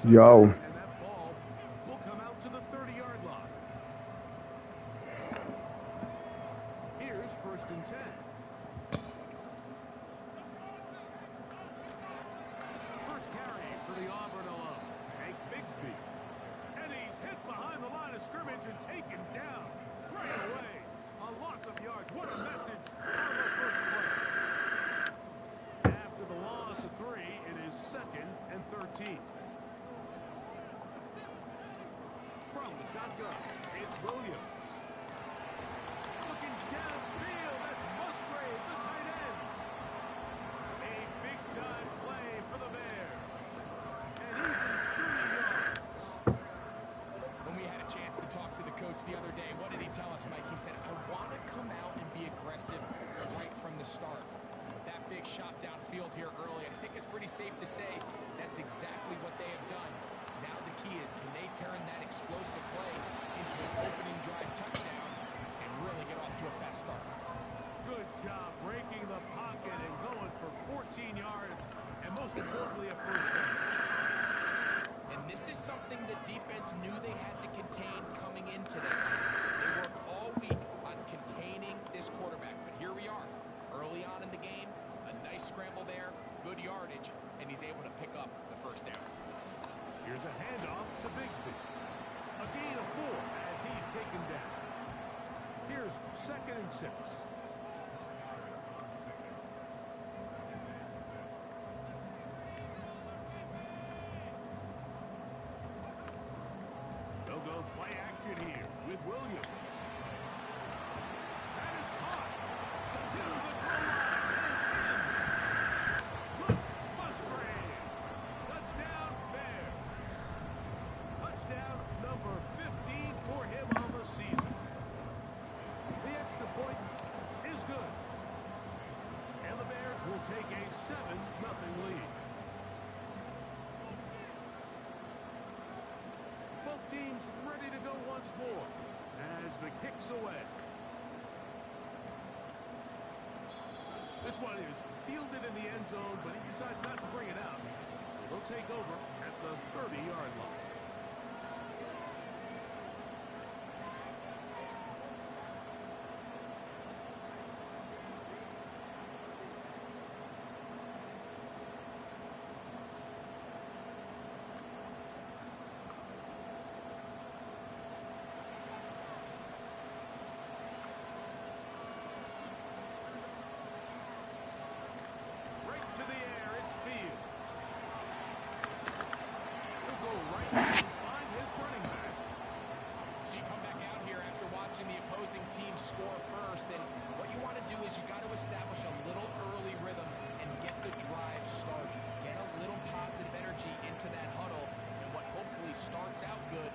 Yo. And that ball will come out to the 30-yard line. Here's 1st and 10. First carry for the Auburn alum. Take Bigsby. And he's hit behind the line of scrimmage and taken down right away. A loss of yards. What a message on the first play. After the loss of 3, it is 2nd and 13. From the shotgun, it's Williams. Looking downfield, that's Musgrave, the tight end. A big-time play for the Bears. And even 30 yards. When we had a chance to talk to the coach the other day, what did he tell us, Mike? He said, I want to come out and be aggressive right from the start. With that big shot downfield here early, I think it's pretty safe to say that's exactly what they have done. Now the key is, can they turn that explosive play into an opening drive touchdown and really get off to a fast start? Good job breaking the pocket and going for 14 yards, and most importantly, a first down. And this is something the defense knew they had to contain coming in today. They worked all week on containing this quarterback, but here we are. Early on in the game, a nice scramble there, good yardage, and he's able to pick up the first down. Here's a handoff to Bigsby. A gain of 4 as he's taken down. Here's 2nd and 6. They'll go play action here with Williams. That is caught to the goal line and in. Luke Musgrave. Touchdown Bears. Touchdown number 15 for him on the season. The extra point is good. And the Bears will take a 7-0 lead. Both teams ready to go once more as the kick's away. This one is fielded in the end zone, but he decides not to bring it out. So they'll take over at the 30-yard line. To the air, it's Fields. He'll go right and find his running back. So you come back out here after watching the opposing team score first, and what you want to do is you got to establish a little early rhythm and get the drive started. Get a little positive energy into that huddle, and what hopefully starts out good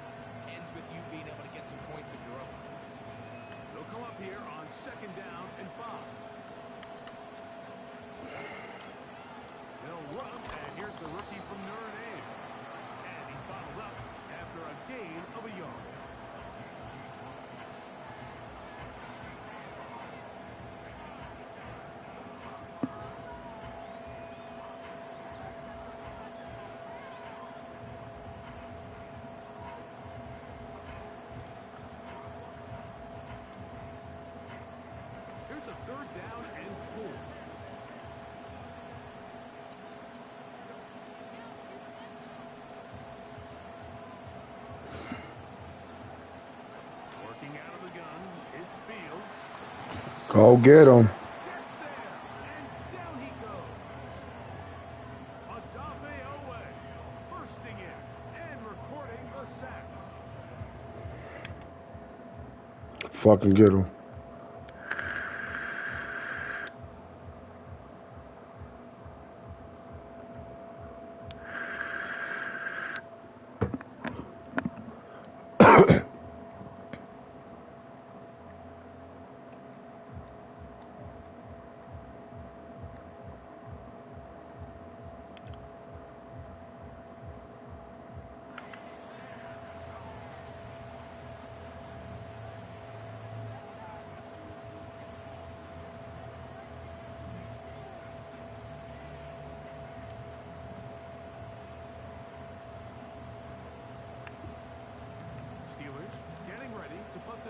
ends with you being able to get some points of your own. They'll come up here on 2nd down and 5. They'll run, and here's the rookie from Notre Dame. And he's bottled up after a gain of a yard. Here's a 3rd down and 4. Out of the gun, it's Fields. Go get him. Gets there, and down he goes. Odafe Owe, bursting in and recording the sack. Fucking get him.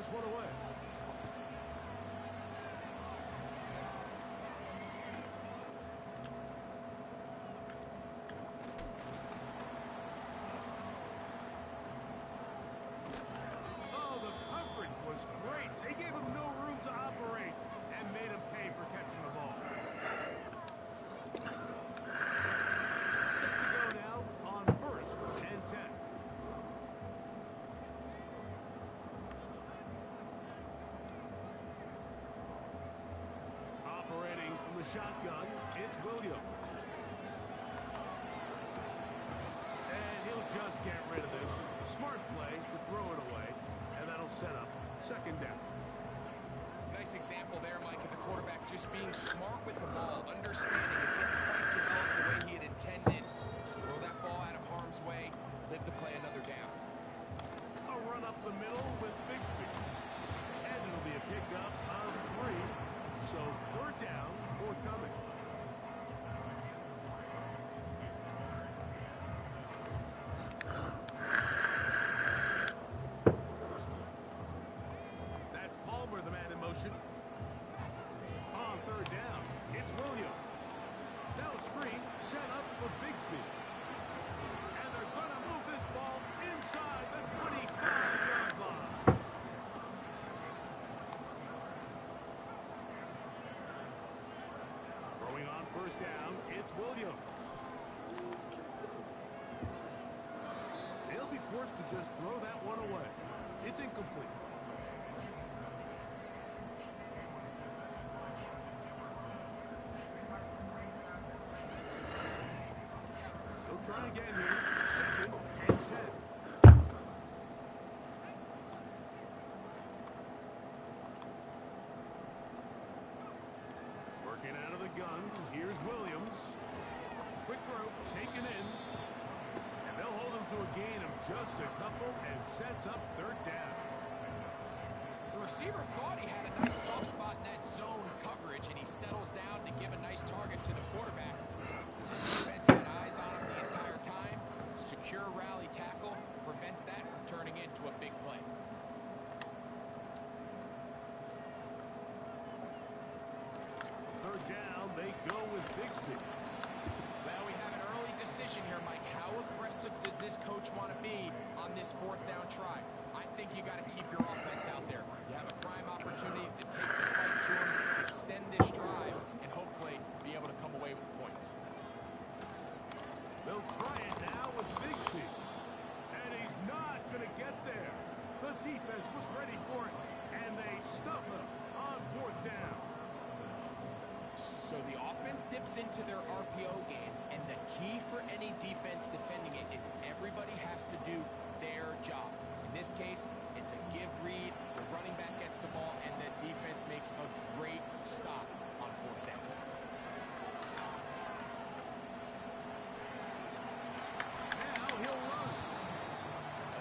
this one away. Oh, the coverage was great. They gave him no room to operate and made him pay for catching the ball. Set to go now on 1st and 10. Operating from the shotgun, it's Williams. And he'll just get rid of this. Smart play to throw it away, and that'll set up 2nd down. Nice example there, Mike, of the quarterback just being smart with the ball, understanding it didn't quite develop the way he had intended. Throw that ball out of harm's way, live to play another down. A run up the middle with Bigsby. And it'll be a pickup of 3. So 3rd down, forthcoming. That's Palmer, the man in motion. On 3rd down, it's Williams. Now a screen set up for Bigsby. And they're going to move this ball inside the 25-yard line. Throwing on 1st down, it's Williams. They'll be forced to just throw that one away. It's incomplete. They'll try again here. 2nd and 10. Working out of the gun. Here's Williams. Quick throw, taken in. And they'll hold him to a gain of just a couple and sets up 3rd down. The receiver thought he had a nice soft spot in that zone coverage, and he settles down to give a nice target to the quarterback. The defense had eyes on him the entire time. Secure rally tackle prevents that from turning into a big play. Third down, they go with Bigsby. Well, we have an early decision here, Mike. How aggressive does this coach want to be on this 4th down try? I think you got to keep your offense out there. You have a prime opportunity to take the fight to him, extend this drive, and hopefully be able to come away with points. They'll try it now with Bigsby. And he's not going to get there. The defense was ready for it, and they stuff him on 4th down. So the offense dips into their RPO game, and the key for any defense defending it is everybody has to do their job. In this case, it's a give read, the running back gets the ball, and the defense makes a great stop on 4th down. Now he'll run.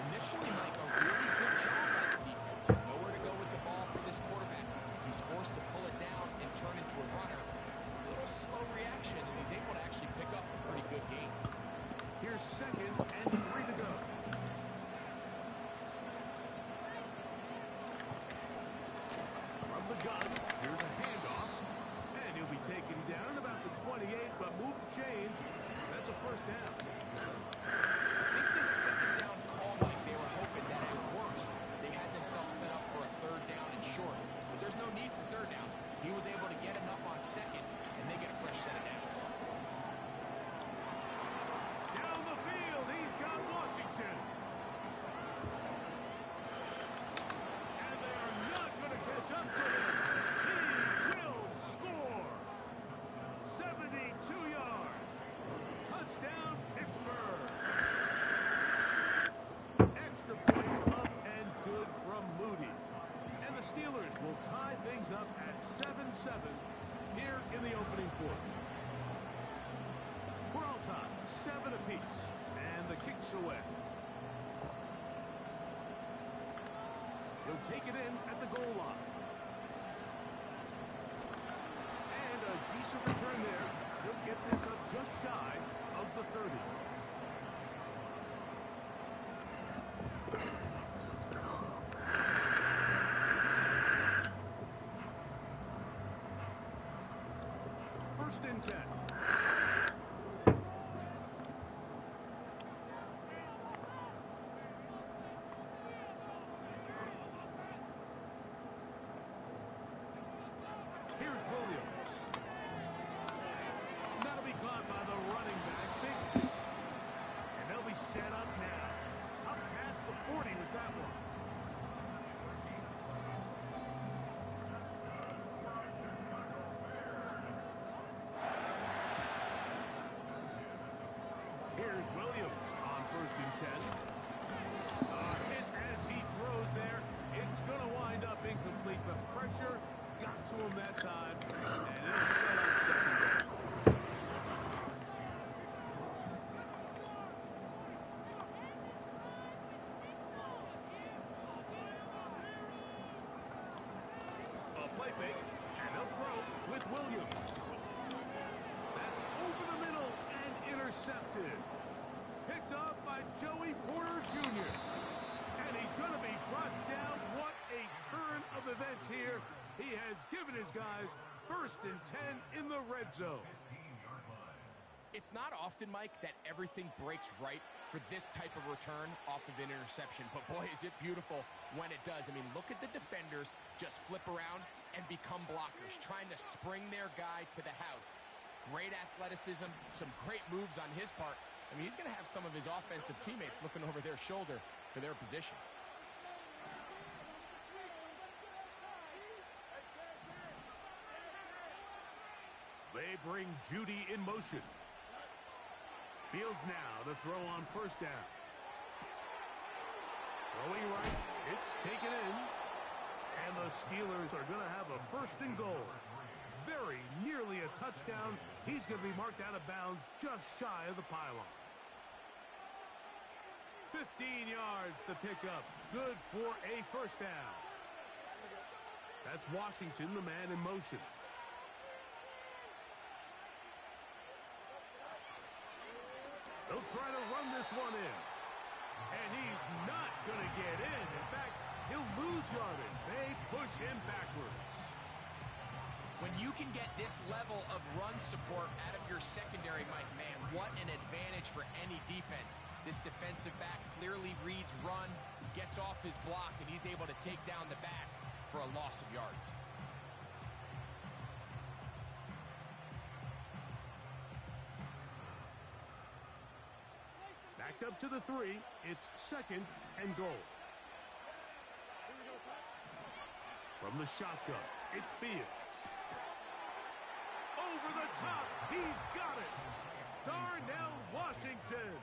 Initially, Mike, a really good job by the defense. Nowhere to go with the ball for this quarterback. He's forced to pull it down and turn into a runner. A little slow reaction, and he's able to actually pick up a pretty good gain. Here's 2nd and 3 to go. From the gun, here's a handoff. And he'll be taken down about the 28, but move the chains. That's a 1st down. I think this 2nd down call, Mike, they were hoping that at worst they had themselves set up for a 3rd down and short. But there's no need for 3rd down. He was able to get enough on 2nd, and they get a fresh set of downs. Down the field, he's got Washington. And they are not going to catch up to him. He will score. 72 yards. Touchdown, Pittsburgh. Extra point up and good from Moody. And the Steelers will tie things up at 7-7 here in the opening quarter. We're all tied, 7 apiece, and the kick's away. He'll take it in at the goal line. And a decent return there. He'll get this up just shy of the 30. First and 10. Here's Williams. That'll be caught by the running back, Bixby. And they'll be set up now. Up past the 40 with that one. Here's Williams on first and 10. Hit as he throws there. It's going to wind up incomplete. The pressure got to him that time, and it'll set up second down. A play fake, and they'll throw with Williams. That's over the middle and intercepted. Picked up by Joey Porter Jr. And he's going to be brought down. What a turn of events here. He has given his guys first and 10 in the red zone. It's not often, Mike, that everything breaks right for this type of return off of an interception. But boy, is it beautiful when it does. I mean, look at the defenders just flip around and become blockers, trying to spring their guy to the house. Great athleticism, some great moves on his part. I mean, he's going to have some of his offensive teammates looking over their shoulder for their position. They bring Judy in motion. Fields now to throw on first down. Throwing right, it's taken in. And the Steelers are going to have a first and goal. Very nearly a touchdown. He's going to be marked out of bounds just shy of the pylon. 15 yards to pick up. Good for a first down. That's Washington, the man in motion. They'll try to run this one in. And he's not going to get in. In fact, he'll lose yardage. They push him backwards. When you can get this level of run support out of your secondary, Mike, man, what an advantage for any defense. This defensive back clearly reads run, gets off his block, and he's able to take down the back for a loss of yards. Backed up to the 3. It's second and goal. From the shotgun, it's Fields. Over the top, he's got it. Darnell Washington.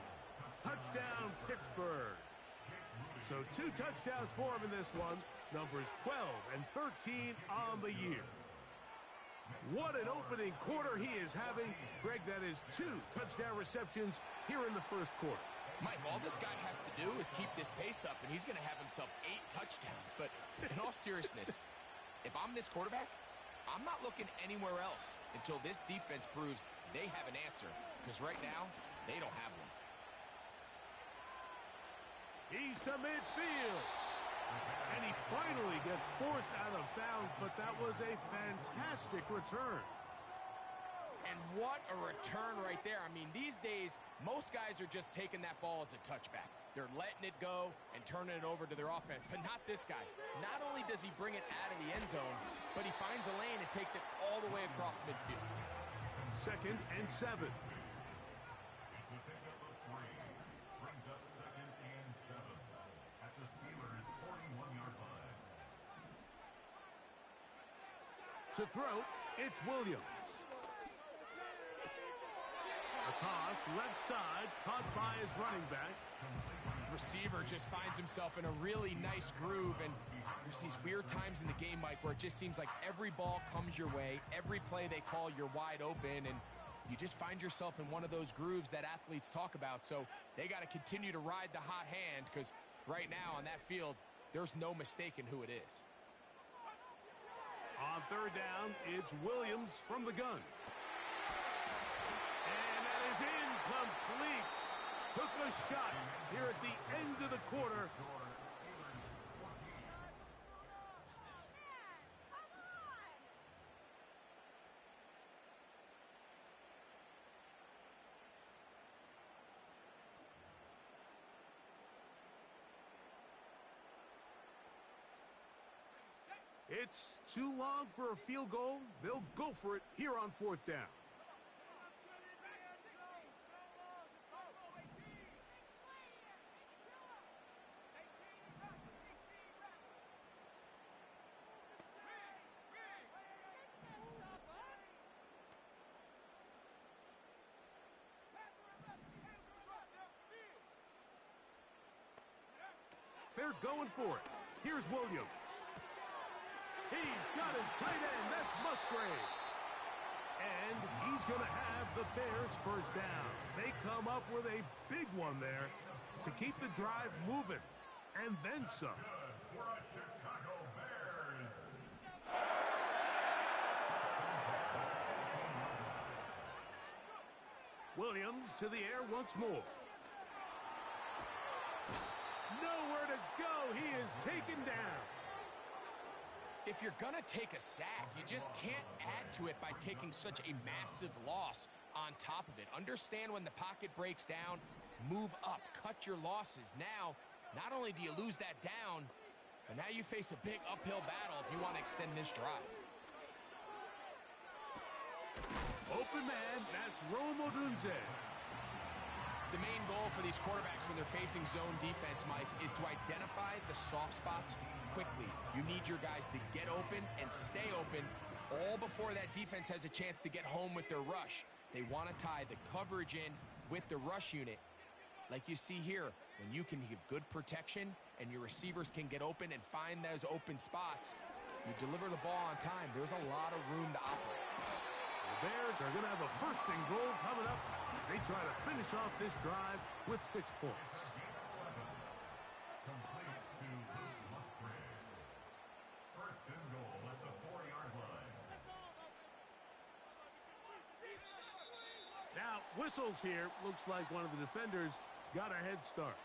Touchdown, Pittsburgh. So 2 touchdowns for him in this one. Numbers 12 and 13 on the year. What an opening quarter he is having. Greg, that is 2 touchdown receptions here in the first quarter. Mike, all this guy has to do is keep this pace up, and he's going to have himself 8 touchdowns. But in all seriousness, if I'm this quarterback, I'm not looking anywhere else until this defense proves they have an answer. Because right now, they don't have one. He's to midfield. And he finally gets forced out of bounds, but that was a fantastic return. And what a return right there. I mean, these days, most guys are just taking that ball as a touchback. They're letting it go and turning it over to their offense, but not this guy. Not only does he bring it out of the end zone, but he finds a lane and takes it all the way across midfield. Second and 7. To throw, it's Williams. A toss, left side, caught by his running back. Receiver just finds himself in a really nice groove, and there's these weird times in the game, Mike, where it just seems like every ball comes your way, every play they call, you're wide open, and you just find yourself in one of those grooves that athletes talk about. So they got to continue to ride the hot hand, because right now on that field, there's no mistaking who it is. On third down, it's Williams from the gun. And that is incomplete. Took a shot here at the end of the quarter. It's too long for a field goal. They'll go for it here on 4th down. They're going for it. Here's Williams. He's got his tight end. That's Musgrave. And he's going to have the Bears first down. They come up with a big one there to keep the drive moving. And then some. Williams to the air once more. Nowhere to go. He is taken down. If you're going to take a sack, you just can't add to it by taking such a massive loss on top of it. Understand when the pocket breaks down, move up, cut your losses. Now, not only do you lose that down, but now you face a big uphill battle if you want to extend this drive. Open man, that's Rome Odunze. The main goal for these quarterbacks when they're facing zone defense, Mike, is to identify the soft spots quickly. You need your guys to get open and stay open all before that defense has a chance to get home with their rush. They want to tie the coverage in with the rush unit. Like you see here, when you can give good protection and your receivers can get open and find those open spots, you deliver the ball on time. There's a lot of room to operate. The Bears are going to have a 1st and goal coming up. They try to finish off this drive with 6 points. Complete to Musgrave. 1st and goal at the 4-yard line. Now, whistles here. Looks like one of the defenders got a head start.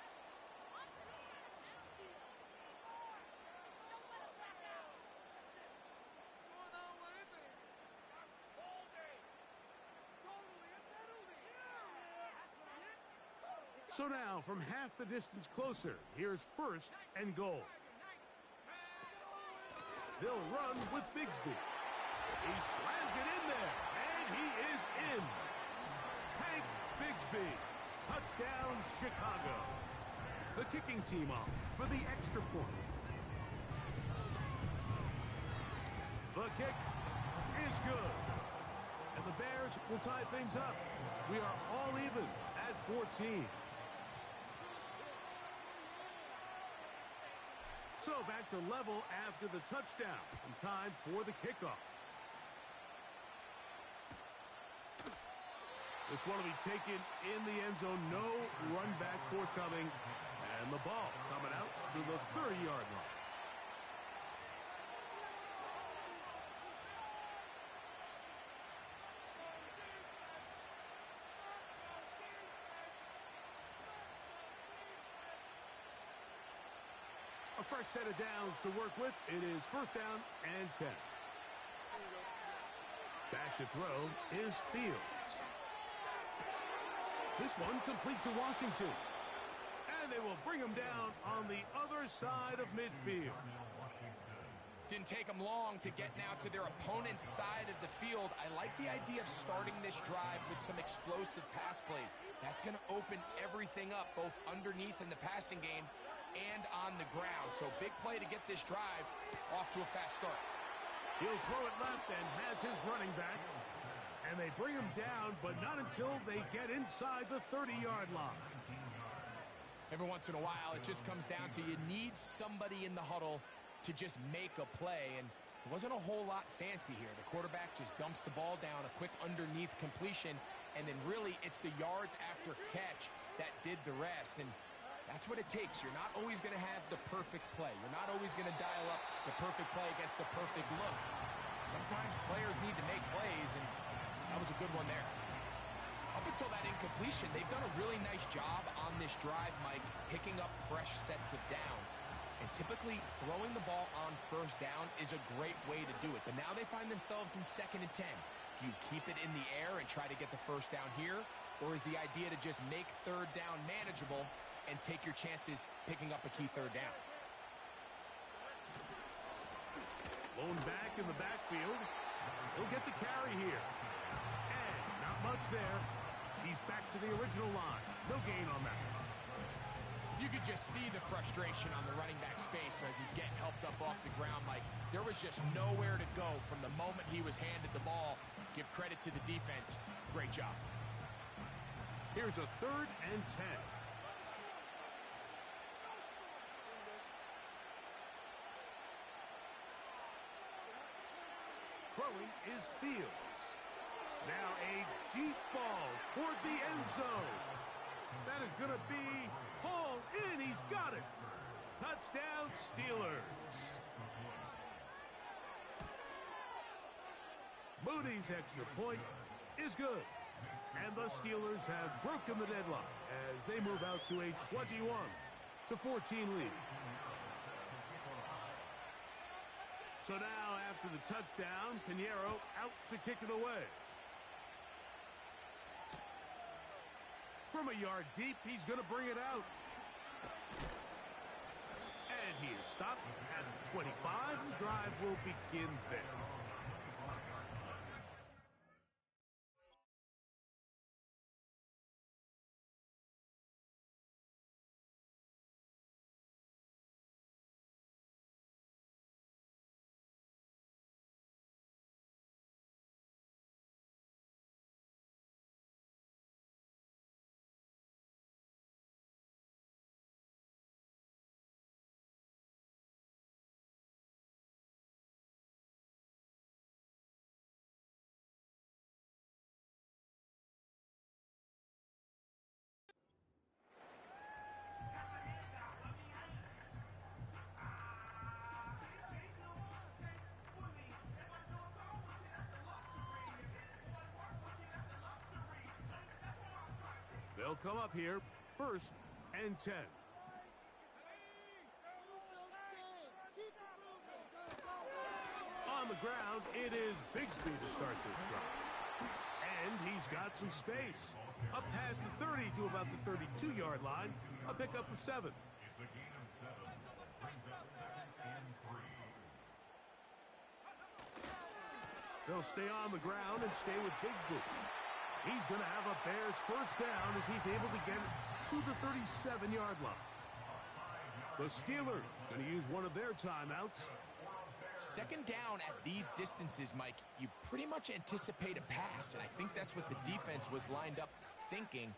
So now, from half the distance closer, here's 1st and goal. They'll run with Bigsby. He slams it in there, and he is in. Hank Bigsby, touchdown Chicago. The kicking team off for the extra point. The kick is good. And the Bears will tie things up. We are all even at 14. So back to level after the touchdown, and time for the kickoff. This one will be taken in the end zone. No run back forthcoming. And the ball coming out to the 30-yard line. A fresh set of downs to work with. It is 1st down and 10. Back to throw is Fields. This one complete to Washington. And they will bring him down on the other side of midfield. Didn't take them long to get now to their opponent's side of the field. I like the idea of starting this drive with some explosive pass plays. That's going to open everything up, both underneath in the passing game and on the ground. So big play to get this drive off to a fast start. He'll throw it left and has his running back. And they bring him down, but not until they get inside the 30-yard line. Every once in a while, it just comes down to you need somebody in the huddle to just make a play. And it wasn't a whole lot fancy here. The quarterback just dumps the ball down, a quick underneath completion, and then really it's the yards after catch that did the rest. And that's what it takes. You're not always going to have the perfect play. You're not always going to dial up the perfect play against the perfect look. Sometimes players need to make plays, and that was a good one there. Up until that incompletion, they've done a really nice job on this drive, Mike, picking up fresh sets of downs. And typically, throwing the ball on 1st down is a great way to do it. But now they find themselves in 2nd and 10. Do you keep it in the air and try to get the 1st down here? Or is the idea to just make 3rd down manageable and take your chances picking up a key 3rd down? Blown back in the backfield. He'll get the carry here. And not much there. He's back to the original line. No gain on that. You could just see the frustration on the running back's face as he's getting helped up off the ground. Like, there was just nowhere to go from the moment he was handed the ball. Give credit to the defense. Great job. Here's a 3rd and 10. Throwing is Fields. Now a deep ball toward the end zone. That is going to be hauled in. He's got it. Touchdown, Steelers. Moody's extra point is good. And the Steelers have broken the deadlock as they move out to a 21-14 lead. So now, after the touchdown, Pinheiro out to kick it away. From a yard deep, he's going to bring it out. And he is stopped at the 25. The drive will begin there. They'll come up here, 1st and 10. On the ground, it is Bigsby to start this drive. And he's got some space. Up past the 30 to about the 32-yard line. A pickup of 7. It's a gain of 7. Brings up 2nd and 3. They'll stay on the ground and stay with Bigsby. He's going to have a Bears 1st down as he's able to get it to the 37-yard line. The Steelers going to use one of their timeouts. 2nd down at these distances, Mike, you pretty much anticipate a pass, and I think that's what the defense was lined up thinking.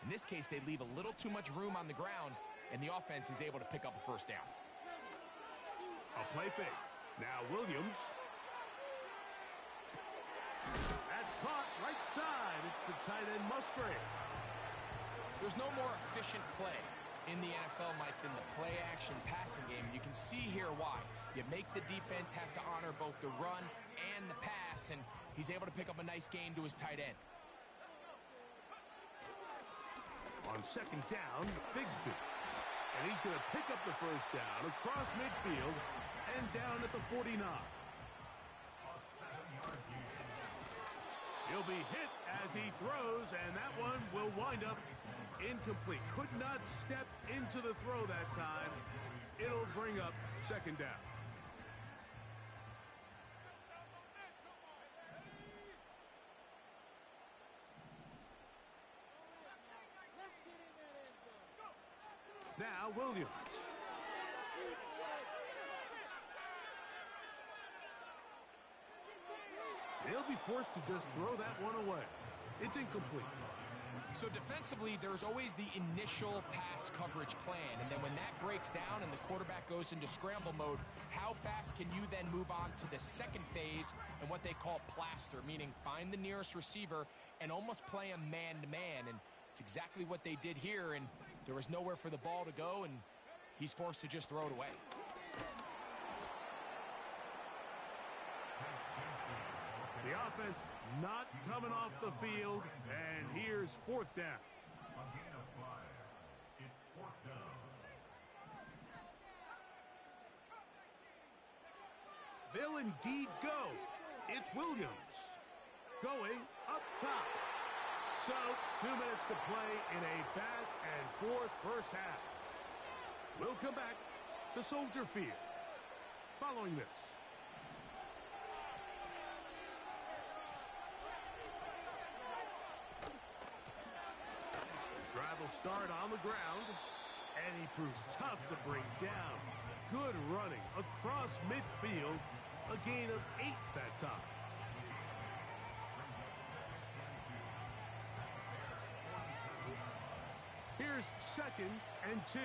In this case, they leave a little too much room on the ground, and the offense is able to pick up a 1st down. A play fake. Now Williams. That's caught right side. It's the tight end Musgrave. There's no more efficient play in the NFL, Mike, than the play-action passing game. You can see here why. You make the defense have to honor both the run and the pass, and he's able to pick up a nice gain to his tight end. On 2nd down, Bigsby. And he's going to pick up the 1st down across midfield and down at the 49. He'll be hit as he throws, and that one will wind up incomplete. Could not step into the throw that time. It'll bring up 2nd down. Now Williams. They'll be forced to just throw that one away. It's incomplete. So defensively, there's always the initial pass coverage plan, and then when that breaks down and the quarterback goes into scramble mode, how fast can you then move on to the 2nd phase and what they call plaster, meaning find the nearest receiver and almost play him man-to-man, and it's exactly what they did here, and there was nowhere for the ball to go, and he's forced to just throw it away. The offense not coming off the field, and here's 4th down. A gain of 5. It's 4th down. They'll indeed go. It's Williams going up top. So 2 minutes to play in a back and forth 1st half. We'll come back to Soldier Field following this. will start on the ground, and he proves tough to bring down. Good running across midfield, a gain of 8 that time. Here's 2nd and 2.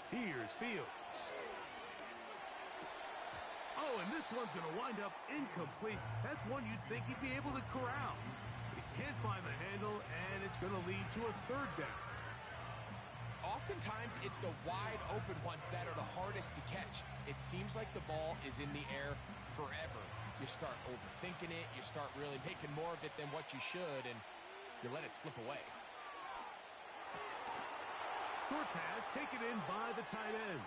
Here's Fields. Oh, and this one's going to wind up incomplete. That's one you'd think he'd be able to corral. He can't find the handle, and it's going to lead to a 3rd down. Oftentimes, it's the wide open ones that are the hardest to catch. It seems like the ball is in the air forever. You start overthinking it, you start really making more of it than what you should, and you let it slip away. Short pass taken in by the tight end.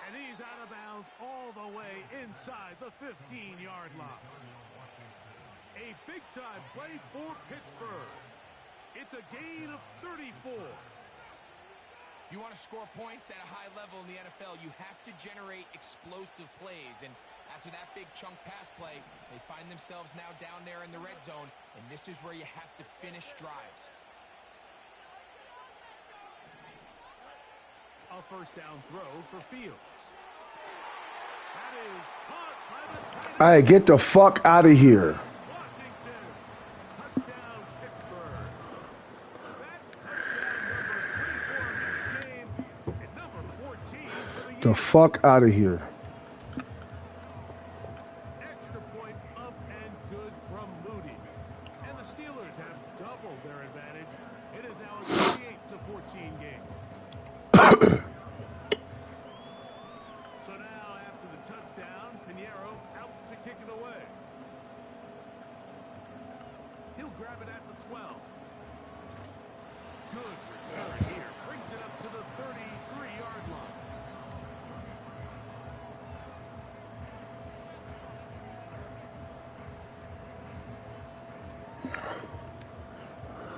And he's out of bounds all the way inside the 15-yard line. A big-time play for Pittsburgh. It's a gain of 34. If you want to score points at a high level in the NFL, you have to generate explosive plays. And after that big chunk pass play, they find themselves now down there in the red zone, and this is where you have to finish drives. A 1st down throw for Fields. That is caught by the tight end. Hey, get the fuck out of here. Washington. Touchdown, Pittsburgh. That touchdown number 3 for him in the game, and number 14 for the The year. fuck out of here. Extra point up and good from Moody. And the Steelers have doubled their advantage. It is now a 38-14 game. So now, after the touchdown, Pinheiro out to kick it away. He'll grab it at the 12. Good return here. Brings it up to the 33-yard line.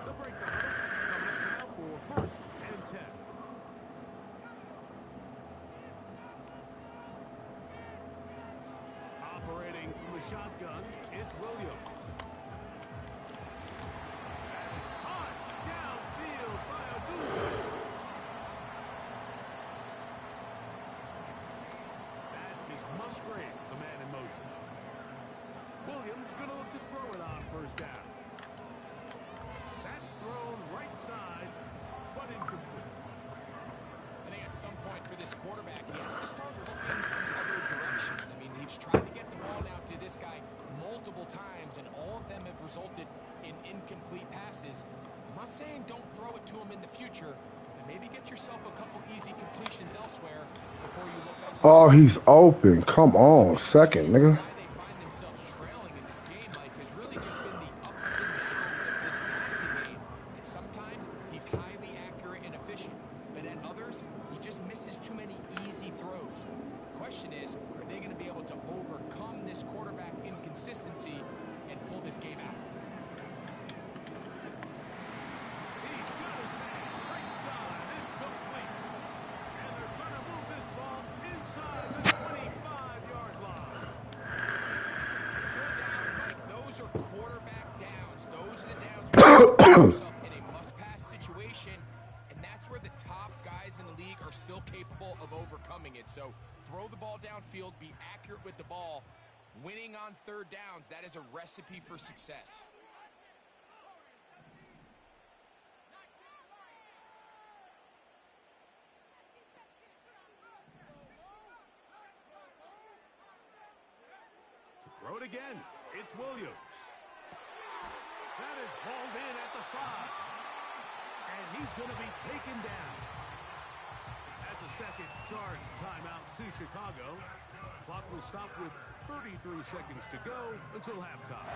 They'll break the huddle. Coming up now for 1st and 10. Operating from the shotgun, it's Williams. That is caught downfield by Odunze. That is Musgrave, the man in motion. Williams going to look to throw it on 1st down. That's thrown right side, but incomplete. I think at some point for this quarterback, he has to start looking some other directions. I mean, he's tried to get the ball now to this guy multiple times, and all of them have resulted in incomplete passes. I'm not saying don't throw it to him in the future, but maybe get yourself a couple easy completions elsewhere before you look up. Oh, he's open. Come on, 2nd, nigga. Why they find themselves trailing in this game, Mike, has really just been the ups and downs of this passing game. And sometimes he's highly accurate and efficient, but at others, he just misses too many easy throws. The question is, are they going to be able to overcome this quarterback inconsistency and pull this game out? He's got his man right side. It's complete. And they're going to move this ball inside the 25-yard line. 4th downs, Mike, those are quarterback downs. Those are the downs where you find yourself in a must-pass situation, and that's where the top guys in the league are still capable of overcoming it. So throw the ball downfield, be accurate with the ball. Winning on 3rd downs, that is a recipe for success. Throw it again. It's Williams. That is hauled in at the 5. And he's going to be taken down. That's a 2nd charge timeout to Chicago. Clock will stop with 33 seconds to go until halftime.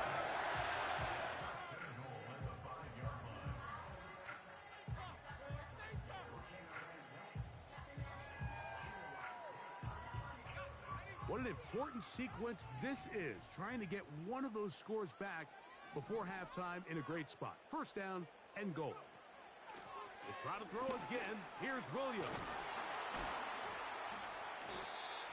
What an important sequence this is, trying to get one of those scores back before halftime in a great spot. 1st down and goal. They try to throw again. Here's Williams.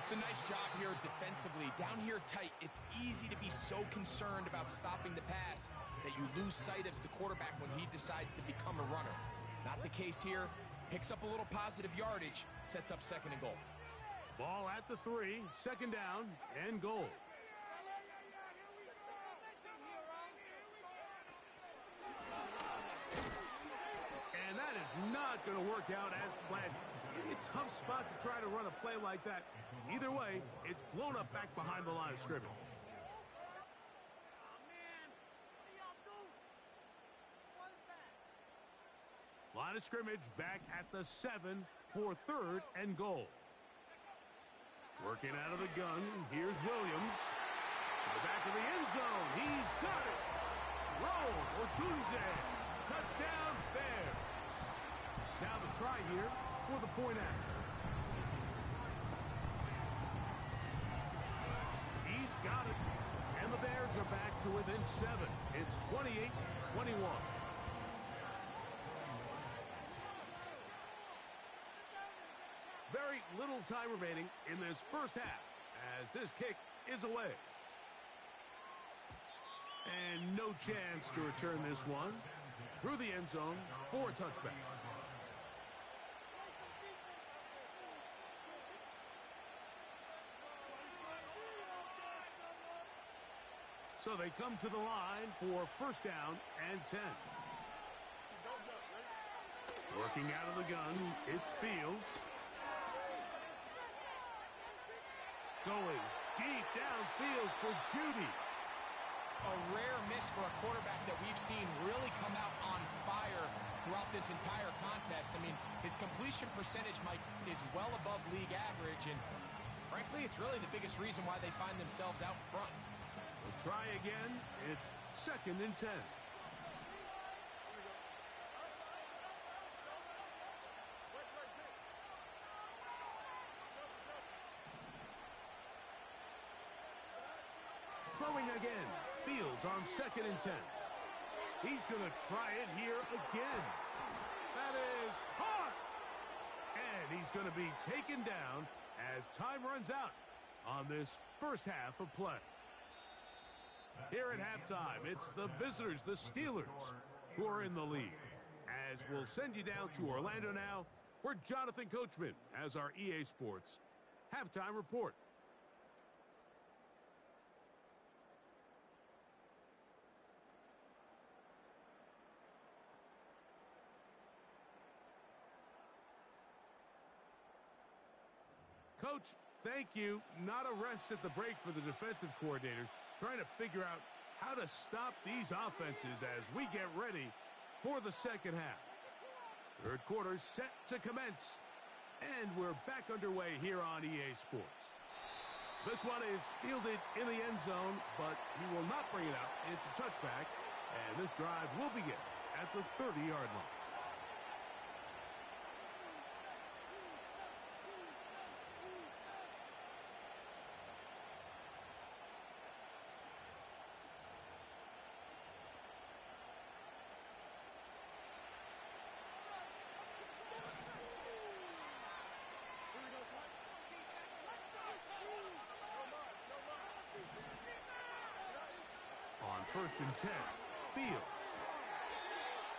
It's a nice job here defensively. Down here tight, it's easy to be so concerned about stopping the pass that you lose sight of the quarterback when he decides to become a runner. Not the case here. Picks up a little positive yardage, sets up second and goal. Ball at the 3, second down and goal. And that is not going to work out as planned. Maybe a tough spot to try to run a play like that. Either way, it's blown up back behind the line of scrimmage. Line of scrimmage back at the 7 for third and goal. Working out of the gun, here's Williams. To the back of the end zone, he's got it! Roll, Odunze, touchdown, Bears. Now the try here for the point after. He's got it, and the Bears are back to within 7. It's 28-21. Very little time remaining in this first half as this kick is away. And no chance to return this one through the end zone for a touchback. So they come to the line for first down and 10. Working out of the gun, it's Fields. Going deep downfield for Judy. A rare miss for a quarterback that we've seen really come out on fire throughout this entire contest. I mean, his completion percentage, Mike, is well above league average, and frankly, it's really the biggest reason why they find themselves out in front. We'll try again. It's second and 10. Throwing again. Fields on second and 10. He's going to try it here again. That is caught. And he's going to be taken down as time runs out on this first half of play. Here at halftime, it's the visitors, the Steelers, who are in the lead. As we'll send you down to Orlando now, where Jonathan Coachman has our EA Sports halftime report. Coach, thank you. Not a rest at the break for the defensive coordinators, trying to figure out how to stop these offenses as we get ready for the second half. Third quarter set to commence, and we're back underway here on EA Sports. This one is fielded in the end zone, but he will not bring it out. It's a touchback, and this drive will begin at the 30-yard line. On first and 10, Fields.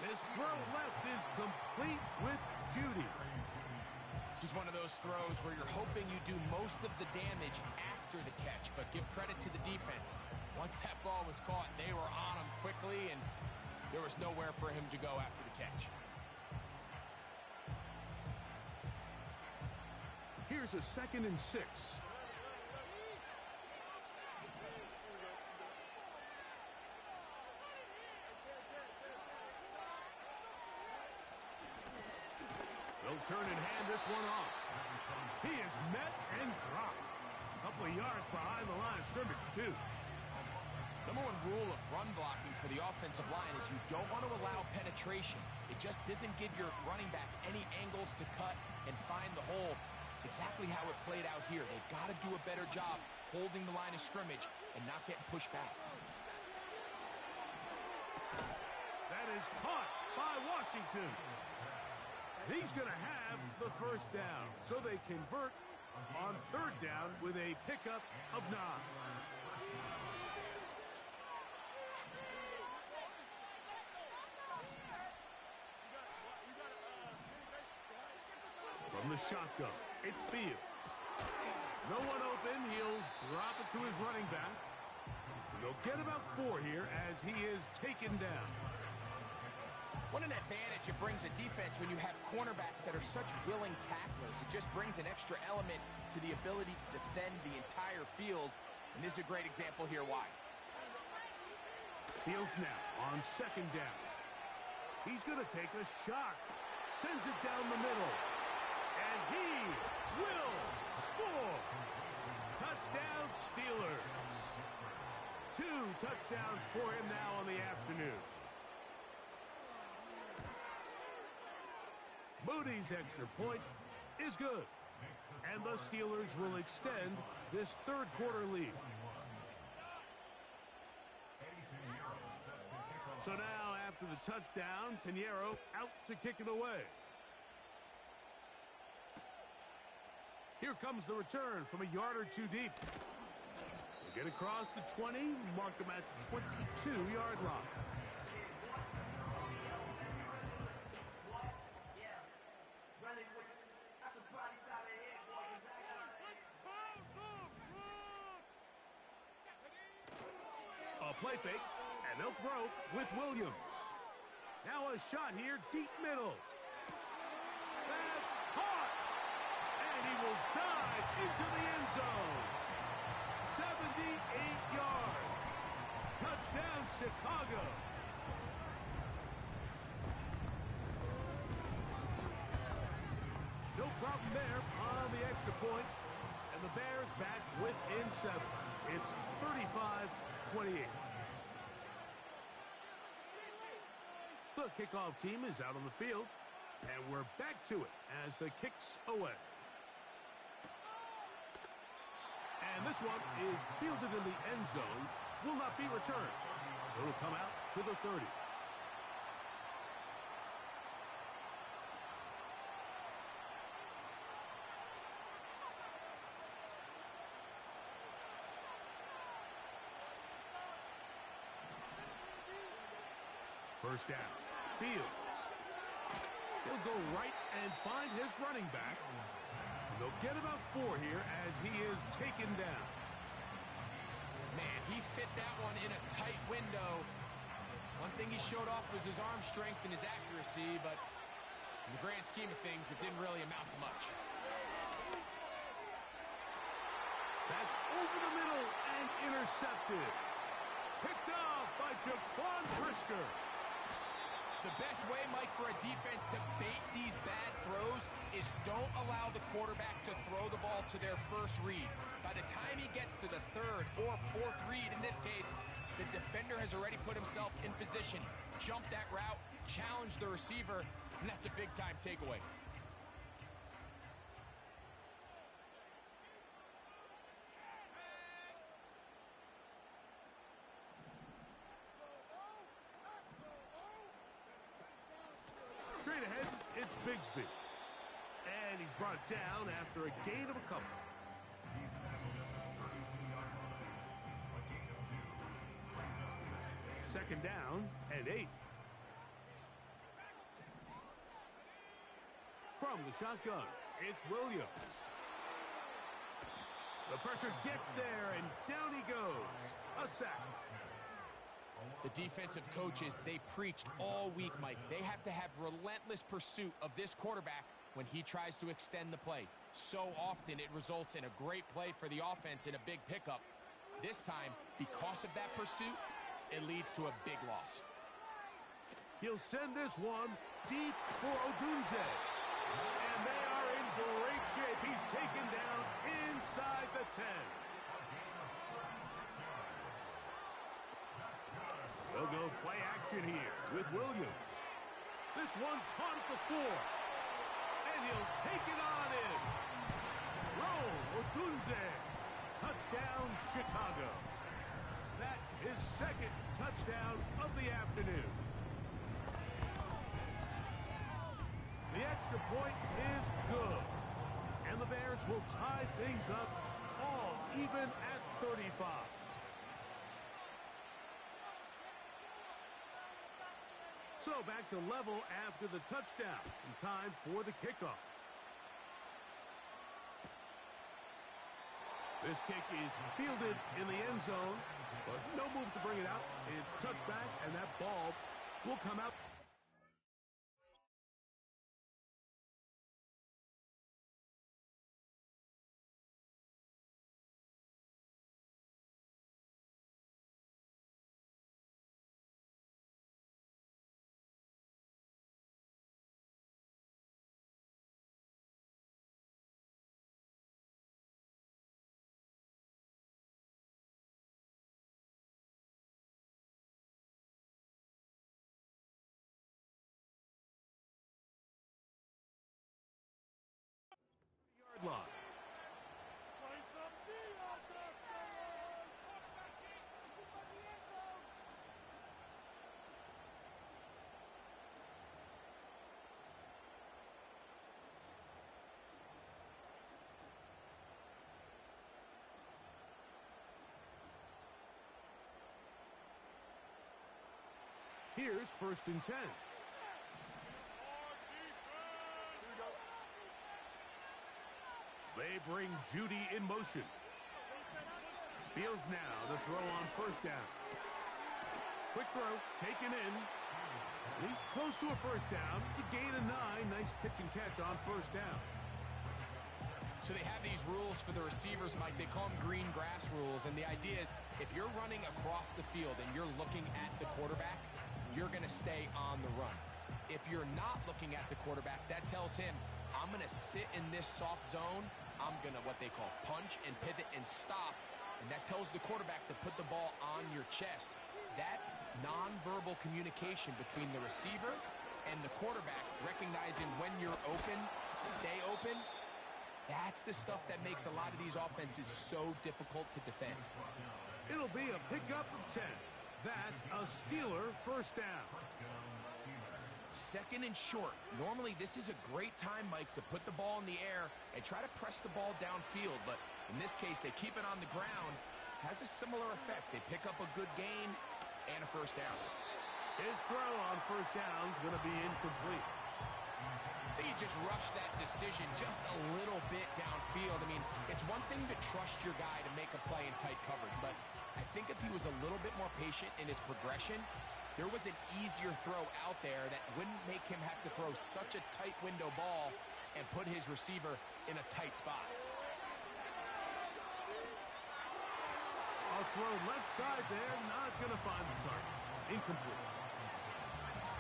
This throw left is complete with Judy. This is one of those throws where you're hoping you do most of the damage after the catch, but give credit to the defense. Once that ball was caught, they were on him quickly, and there was nowhere for him to go after the catch. Here's a second and 6. They'll turn and hand this one off. He is met and dropped. A couple of yards behind the line of scrimmage, too. Number one rule of run blocking for the offensive line is you don't want to allow penetration. It just doesn't give your running back any angles to cut and find the hole. It's exactly how it played out here. They've got to do a better job holding the line of scrimmage and not getting pushed back. That is caught by Washington. And he's going to have the first down. So they convert on third down with a pickup of 9. From the shotgun, it's Fields. No one open. He'll drop it to his running back. And they'll get about 4 here as he is taken down. What an advantage it brings a defense when you have cornerbacks that are such willing tacklers. It just brings an extra element to the ability to defend the entire field. And this is a great example here why. Fields now on second down. He's going to take a shot. Sends it down the middle. And he will score. Touchdown, Steelers. 2 touchdowns for him now on the afternoon. Moody's extra point is good. And the Steelers will extend this third quarter lead. So now, after the touchdown, Pinheiro out to kick it away. Here comes the return from a yard or 2 deep. They get across the 20, mark them at the 22-yard line. A play fake, and they'll throw with Williams. Now a shot here, deep middle. That's caught! And he will dive into the end zone. 78 yards. Touchdown, Chicago. No problem there on the extra point. And the Bears back within 7. It's 35-28. The kickoff team is out on the field, and we're back to it as the kick's away. And this one is fielded in the end zone, will not be returned. So it'll come out to the 30. First down, Fields. He'll go right and find his running back. And they'll get about 4 here as he is taken down. Man, he fit that one in a tight window. One thing he showed off was his arm strength and his accuracy, but in the grand scheme of things, it didn't really amount to much. That's over the middle and intercepted. Picked off by Jaquan Brisker. The best way, Mike, for a defense to bait these bad throws is don't allow the quarterback to throw the ball to their first read. By the time he gets to the third or fourth read, in this case, the defender has already put himself in position, jump that route, challenge the receiver, and that's a big-time takeaway. Straight ahead, it's Bigsby. And he's brought down after a gain of a couple. Second down and 8. From the shotgun, it's Williams. The pressure gets there, and down he goes. A sack. The defensive coaches, they preached all week, Mike. They have to have relentless pursuit of this quarterback when he tries to extend the play. So often it results in a great play for the offense and a big pickup. This time, because of that pursuit, it leads to a big loss. He'll send this one deep for Odunze. And they are in great shape. He's taken down inside the 10. They'll go play action here with Williams. This one caught at the 4. And he'll take it on in. Roll, Odunze. Touchdown, Chicago. That is second touchdown of the afternoon. The extra point is good. And the the Bears will tie things up all even at 35. So back to level after the touchdown, and time for the kickoff. This kick is fielded in the end zone, but no move to bring it out. It's touchback, and that ball will come out. Yard line. Here's 1st and 10. They bring Judy in motion. Fields now to throw on 1st down. Quick throw, taken in. He's close to a 1st down. It's a gain of 9. Nice pitch and catch on 1st down. So they have these rules for the receivers, Mike. They call them green grass rules. And the idea is if you're running across the field and you're looking at the quarterback, you're going to stay on the run. If you're not looking at the quarterback, that tells him, I'm going to sit in this soft zone. I'm going to what they call punch and pivot and stop. And that tells the quarterback to put the ball on your chest. That nonverbal communication between the receiver and the quarterback, recognizing when you're open, stay open, that's the stuff that makes a lot of these offenses so difficult to defend. It'll be a pickup of 10. That's a Steeler 1st down. 2nd and short. Normally, this is a great time, Mike, to put the ball in the air and try to press the ball downfield. But in this case, they keep it on the ground. Has a similar effect. They pick up a good gain and a 1st down. His throw on 1st down is going to be incomplete. I think he just rushed that decision just a little bit downfield. I mean, it's one thing to trust your guy to make a play in tight coverage, but I think if he was a little bit more patient in his progression, there was an easier throw out there that wouldn't make him have to throw such a tight window ball and put his receiver in a tight spot. A throw left side there, not going to find the target. Incomplete.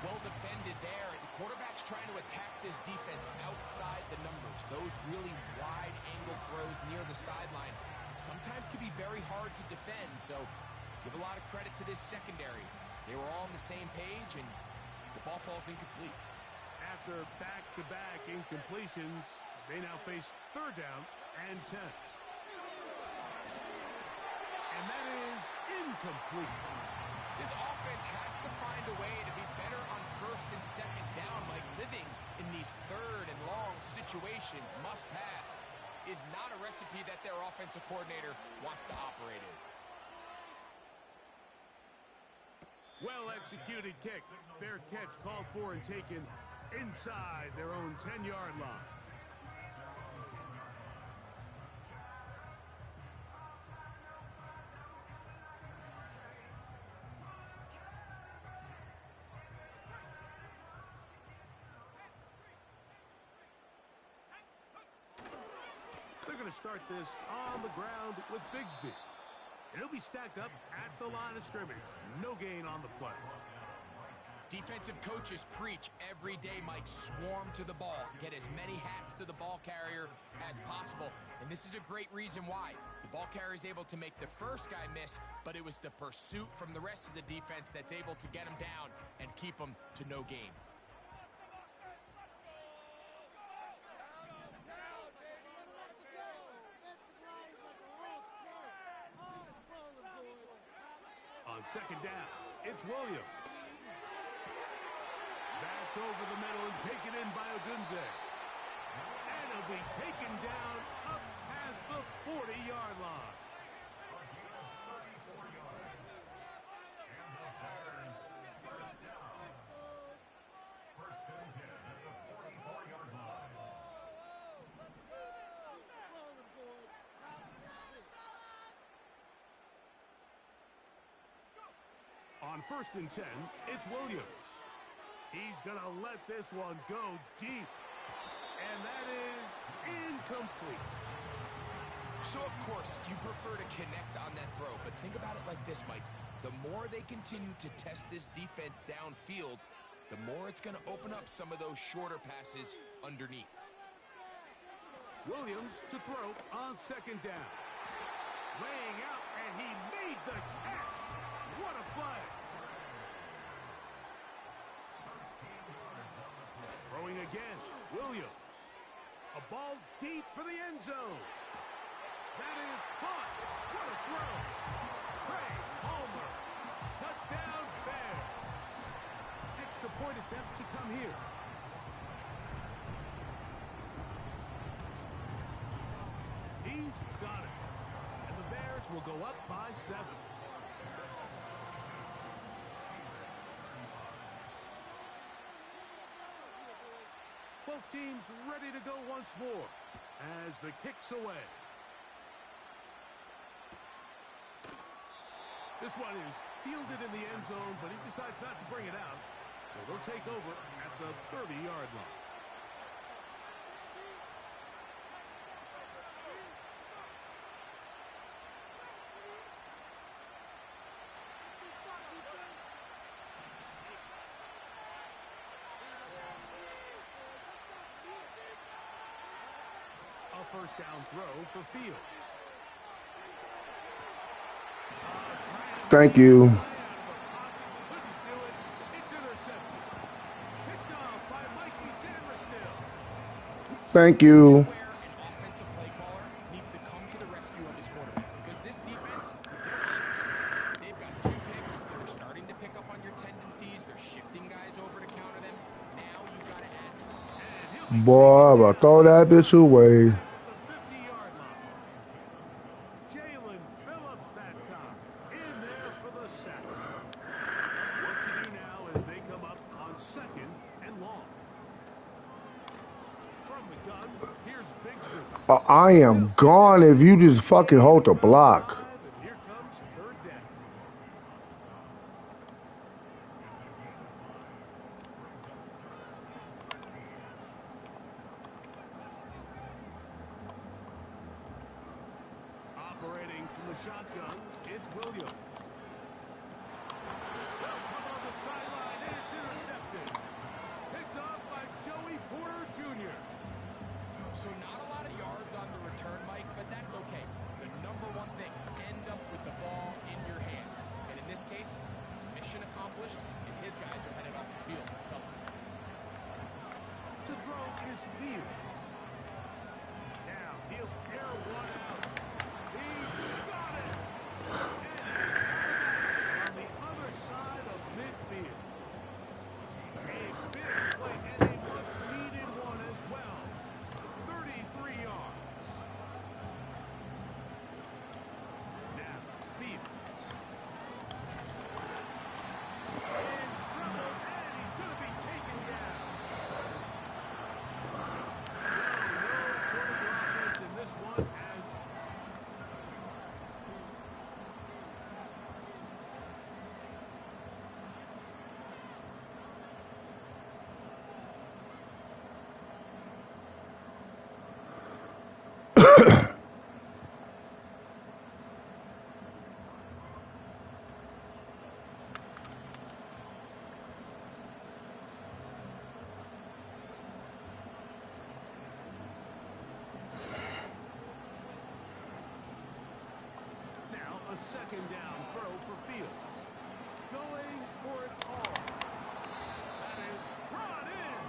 Well defended there. The quarterback's trying to attack this defense outside the numbers. Those really wide angle throws near the sideline sometimes can be very hard to defend. So give a lot of credit to this secondary. They were all on the same page, and the ball falls incomplete. After back-to-back incompletions, they now face 3rd down and 10. And that is incomplete. This offense has to find a way to be better on 1st and 2nd down. Like living in these 3rd and long situations, must pass, is not a recipe that their offensive coordinator wants to operate in. Well-executed kick. Fair catch called for and taken inside their own 10-yard line. They're going to start this on the ground with Bigsby. And he'll be stacked up at the line of scrimmage. No gain on the play. Defensive coaches preach every day, Mike, swarm to the ball. Get as many hats to the ball carrier as possible. And this is a great reason why. The ball carrier is able to make the first guy miss, but it was the pursuit from the rest of the defense that's able to get him down and keep him to no gain. On 2nd down, it's Williams. That's over the middle and taken in by Odunze. And He'll be taken down up past the 40-yard line. A gain of 34 yards. And the Bears first down. First and 10 at the 44-yard line. On first and 10, it's Williams. He's going to let this one go deep. And that is incomplete. So, of course, you prefer to connect on that throw, but think about it like this, Mike. The more they continue to test this defense downfield, the more it's going to open up some of those shorter passes underneath. Williams to throw on second down. Laying out, and he made the catch. What a play. Throwing again, Williams. A ball deep for the end zone. That is caught. What a throw. Craig Palmer. Touchdown, Bears. Extra point attempt to come here. He's got it. And the Bears will go up by 7. Both teams ready to go once more as the kick's away. This one is fielded in the end zone, but he decides not to bring it out. So they'll take over at the 30-yard line. A first down throw for Fields. Thank you. Couldn't do it. It's intercepted. Picked off by Mikey Sanders. Thank you. Where an offensive play caller needs to come to the rescue of his quarterback, because this defense, they've got 2 picks. They're starting to pick up on your tendencies. They're shifting guys over to counter them. Now you've got to add some. Boy, I'm gonna throw that bitch away. The 50-yard line. Jalen Phillips that time. In there for the sack. What to do now as they come up on second and long. From the gun, here's Bigsby. I am gone if you just fucking hold the block. And here comes third down. Operating from the shotgun, it's Williams. On the sideline, and it's intercepted. Picked off by Joey Porter Jr. So not a lot of yards on the return, Mike, but that's okay. The number one thing, end up with the ball in your hands. And in this case, mission accomplished, and his guys are headed off the field to celebrate. To throw is Fields. Now he'll air one out. He's got it. And on the other side of midfield. A big play and a much needed one as well. 33 yards. Now Fields. In trouble, and he's going to be taken down. So no vertical offense in this one as now a second down throw for Fields. Going for it all. That is brought in.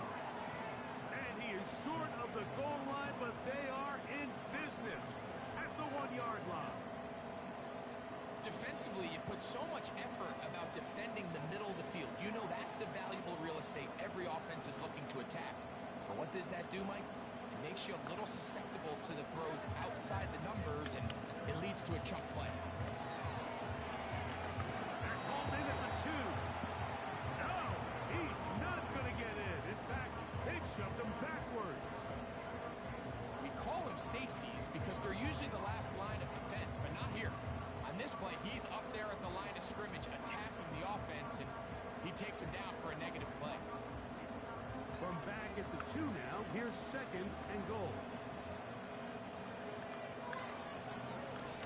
And he is short of the goal line, but they are in business at the 1-yard line. Defensively, you put so much effort about defending the middle of the field. You know that's the valuable real estate every offense is looking to attack. But what does that do, Mike? It makes you a little susceptible to the throws outside the numbers, and it leads to a chunk play. They're called in at the 2. No, he's not going to get in. In fact, they've shoved him backwards. We call them safeties because they're usually the last line of defense, but not here. On this play, he's up there at the line of scrimmage attacking the offense, and he takes him down for a negative play. From back at the 2 now, here's 2nd and goal.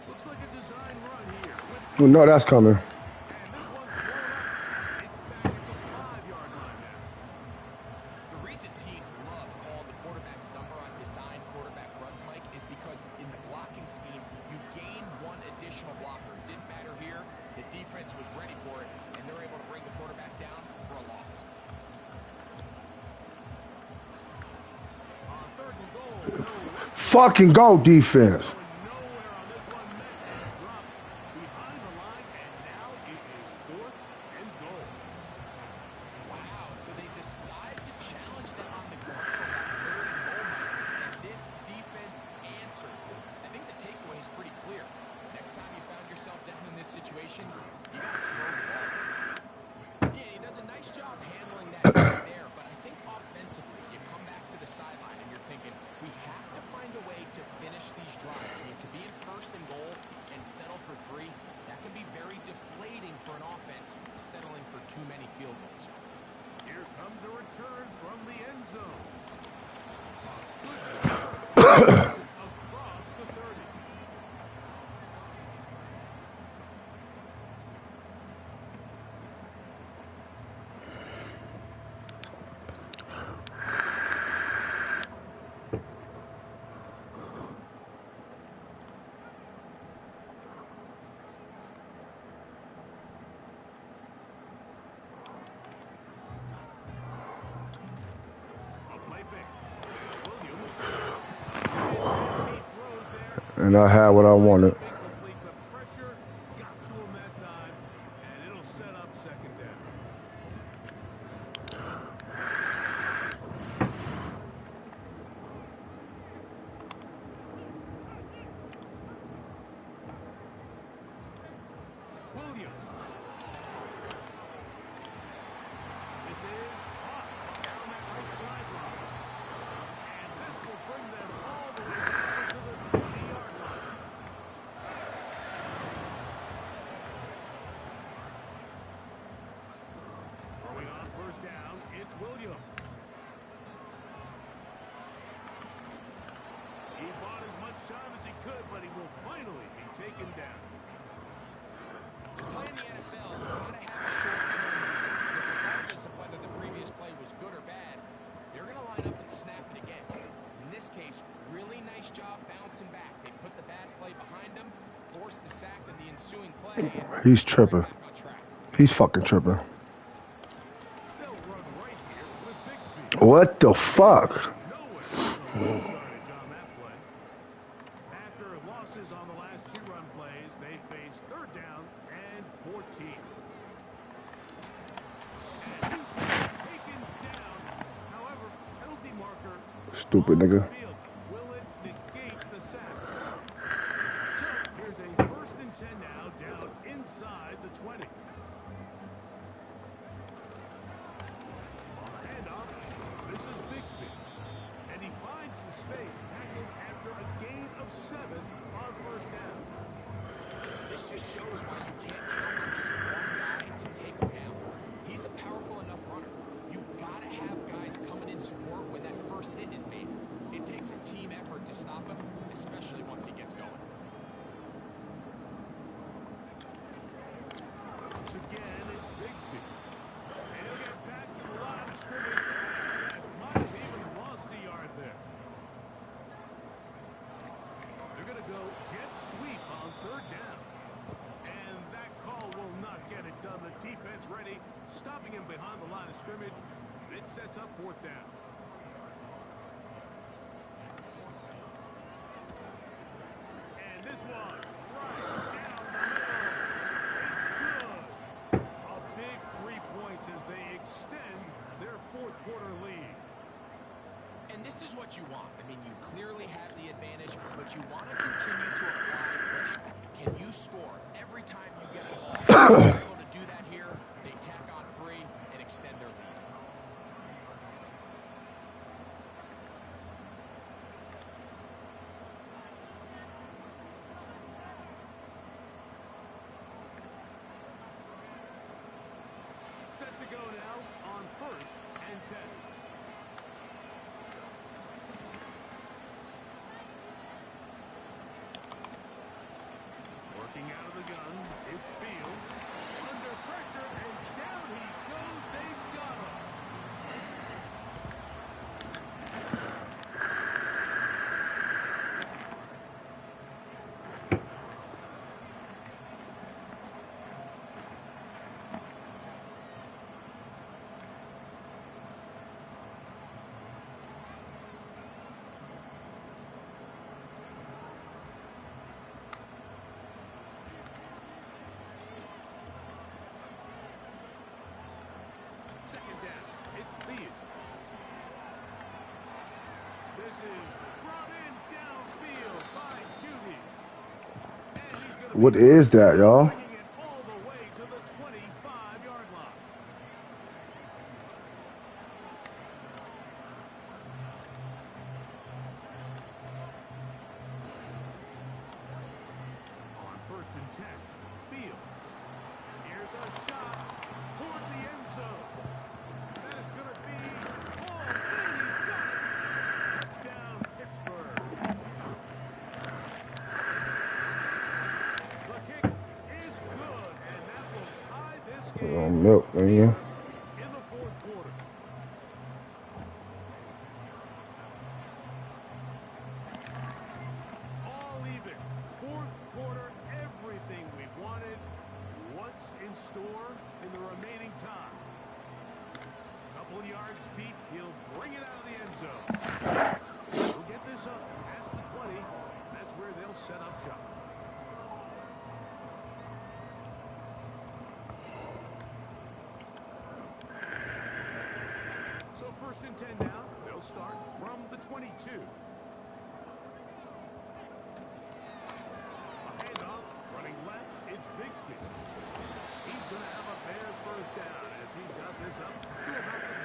Looks like a design run here. You know that's coming. And this one's blown up. It's back at the 5-yard line now. The reason teams love calling the quarterback's number on design quarterback runs, Mike, is because in the blocking scheme, you gain one additional blocker. It didn't matter here. The defense was ready for it, and they're able to bring the quarterback down for a loss. On 3rd and goal, Fucking go defense. nowhere on this one, met and dropped behind the line, and now it is 4th and goal. Wow, so they decide to challenge them on the ground on 3rd and goal, Mike, and this defense answered. I think the takeaway is pretty clear. Next time you found yourself down in this situation, you got to throw the ball. Yeah, he does a nice job handling that right there, but I think offensively, you come back to the sideline and you're thinking, we have to find a way to finish these drives. I mean, to be in 1st and goal and settle for 3, that can be very deflating for an offense settling for too many field goals. Here comes a return from the end zone. Across the 30. A play fake. Williams. As he throws there, And I had what I wanted. incomplete. The pressure got to him that time, and it'll set up 2nd down. Williams. This is hot down that right sideline. And this will bring them all the way down to the 20-yard line. Throwing on 1st down, it's Williams. He bought as much time as he could, but he will finally be taken down. To play in the NFL, you gotta have a short term, because regardless of whether the previous play was good or bad, they're gonna line up and snap it again. In this case, really nice job bouncing back. They put the bad play behind them, forced the sack in the ensuing play, and He's they're tripping. right back on track. He's fucking tripping. They'll run right here with Bixby. What the fuck? Nowhere yardage on that play. After losses on the last 2 run plays, they face 3rd down and 14. And he's going to be taken down. However, penalty marker Stupid on the nigga. field. Will it negate the sack? So here's a 1st and 10 now, down inside the 20. On the handoff, this is Bixby. And he finds some space, tackled after a gain of 7 on 1st down. This just shows why you can't count on just one guy to take him down. He's a powerful enough runner. You gotta have guys coming in support when that first hit is made. It takes a team effort to stop him, especially once he gets going. Once again, it's Bixby. And he'll get back to the line of scrimmage, as might have even lost a yard there. They're going to go jet sweep on 3rd down. And that call will not get it done. The defense ready, stopping him behind the line of scrimmage. It sets up 4th down. And this one, right down the middle. It's good. A big 3 points as they extend their 4th quarter lead. And this is what what you want. I mean, you clearly have the advantage, but you want to continue to apply pressure. Can you score every time you get the ball? If you're able to do that here, they tack on 3 and extend their lead. Set to go now on 1st and 10. Working out of the gun, it's Field. Under pressure, and down he goes. They've got him. Second down, it's Fields. This is brought in downfield by Judy. And he's going to What is that, y'all? bringing it all the way to the 25-yard line. On 1st and 10, Fields. Here's a shot toward the end zone. That is going to be hauled in. He's got it. Touchdown, Pittsburgh. The kick is good, and that will tie this game Milk, man. here in the 4th quarter. All even. 4th quarter, everything we've wanted. What's in store in the remaining time? Couple yards deep, he'll bring it out of the end zone. He'll get this up past the 20, and that's where they'll set up shop. So 1st and 10 now. They'll start from the 22. A handoff, running left, it's Bigsby. He's going to have a Bears first down as he's got this up to about the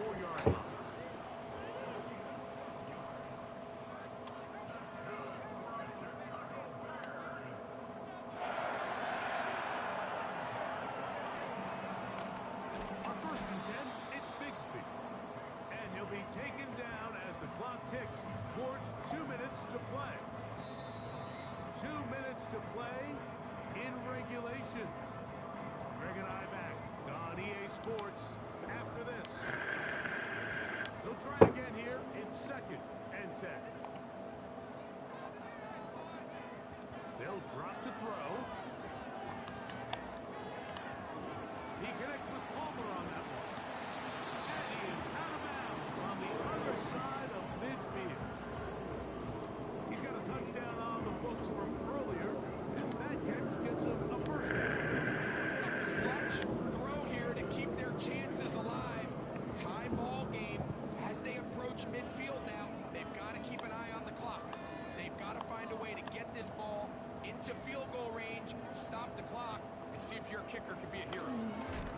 34-yard line. On 1st and 10, it's Bigsby. And he'll be taken down as the clock ticks towards 2 minutes to play. 2 minutes to play in regulation. Greg and I back on EA Sports after this. They'll try it again here in 2nd and 10. They'll drop to throw. He connects with Palmer on that one. And he is out of bounds on the other side of midfield. He's got a touchdown on the books from earlier, and that catch gets him a first down. Clutch throw here to keep their chances alive. Tie ball game as they approach midfield now. They've got to keep an eye on the clock. They've got to find a way to get this ball into field goal range, stop the clock, and see if your kicker can be a hero.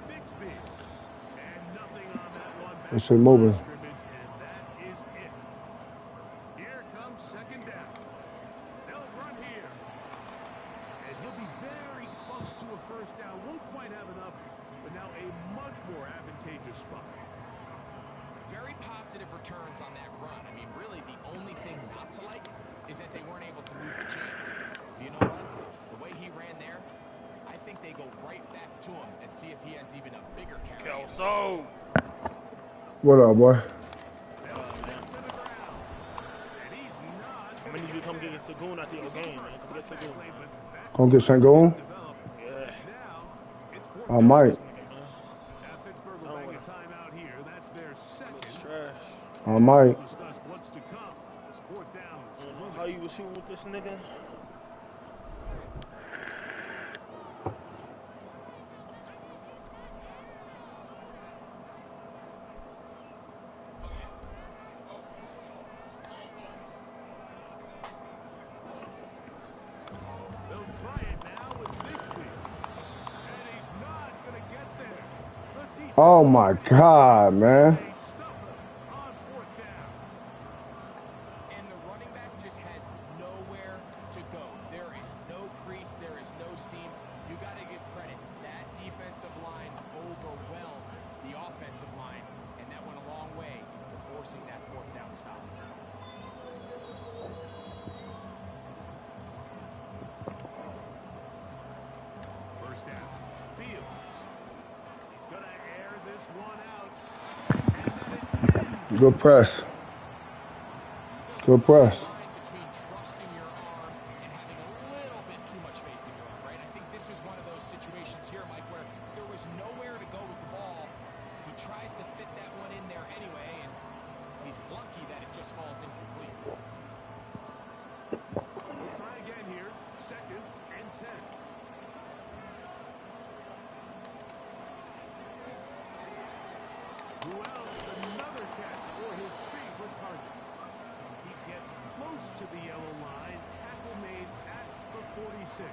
Bigsby. And nothing on that one. Back It's moving. scrimmage, and that is it. Here comes 2nd down. They'll run here. And he'll be very close to a first down. Won't quite have enough, but now a much more advantageous spot. Very positive returns on that run. I mean, really, the only thing not to like is that they weren't able to move the chains. You know what? The way he ran there, I think they go right back to him and see if he has even a bigger carry. Kelso. What up, boy? They'll step to the ground. And he's not I'm gonna need you to come get Sagoon out the game, man. Come get Sagoon. Gonna get Sangoon? Yeah. Now, it's 4th I down. might. Now Pittsburgh will bang a timeout here. That's their 2nd. Trash. I might. We'll discuss what's to come. It's 4th down. I don't know how you was shooting with this nigga. Oh my God, man. A stuffer on 4th down. And the running back just has nowhere to go. There is no crease. There is no seam. You got to give credit. That defensive line overwhelmed the offensive line, and that went a long way to forcing that 4th down stop. First down. Fields. He's going to air this one out. And that is in. Good press. Good press. Line between trusting your arm and having a little bit too much faith in your arm, right? I think this is one of those situations here, Mike, where there was nowhere to go with the ball. He tries to fit that one in there anyway, and he's lucky that it just falls incomplete. We'll try again here. 2nd and 10. Wells, another catch for his favorite target. He gets close to the yellow line. Tackle made at the 46.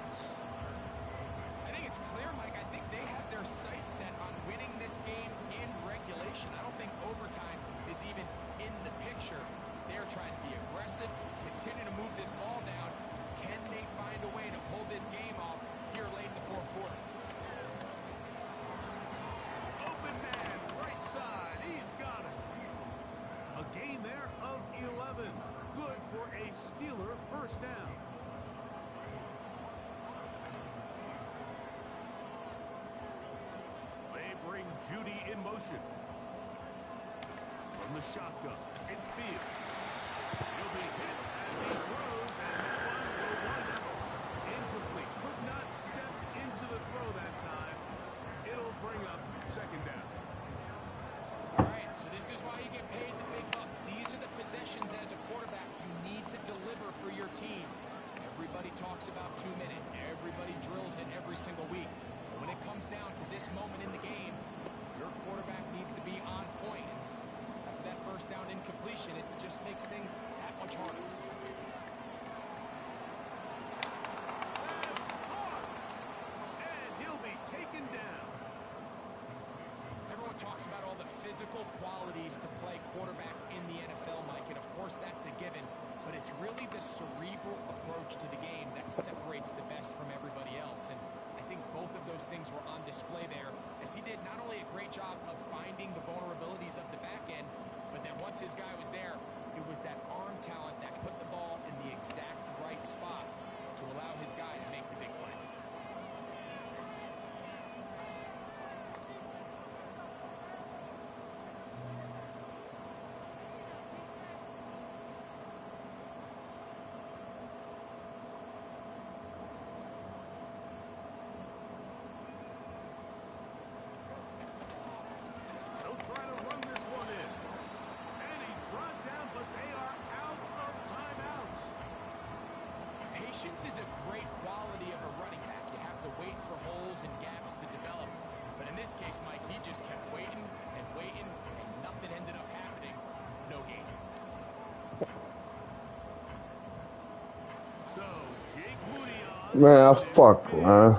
I think it's clear, Mike. I think they have their sights set on winning this game in regulation. I don't think overtime is even in the picture. They're trying to be aggressive, continue to move this ball down. Can they find a way to pull this game off here late in the 4th quarter? Open man, right side. He's got it. A gain there of 11. Good for a Steeler first down. They bring Judy in motion. From the shotgun, it's Fields. He'll be hit as he throws, and that one will wind up incomplete. Could not step into the throw that time. It'll bring up 2nd down. All right, so this is why you get paid the big bucks. These are the possessions as a quarterback you need to deliver for your team. Everybody talks about 2-minute. Everybody drills it every single week. But when it comes down to this moment in the game, your quarterback needs to be on point. After that 1st down incompletion, it just makes things that much harder. That's caught. And he'll be taken down. Everyone talks about all the physical qualities to play quarterback in the NFL, Mike, and of course that's a given, but it's really the cerebral approach to the game that separates the best from everybody else, and I think both of those things were on display there, as he did not only a great job of finding the vulnerabilities of the back end, but then once his guy was there, it was that arm talent that put the ball in the exact right spot to allow his guy to make the big play. They'll try to run this one in. And he's brought down, but they are out of timeouts. Patience is a great quality of a running back. You have to wait for holes and gaps to develop. But in this case, Mike, he just kept waiting, and nothing ended up happening. No gain. So, Jake Moody on. Man, fuck, man.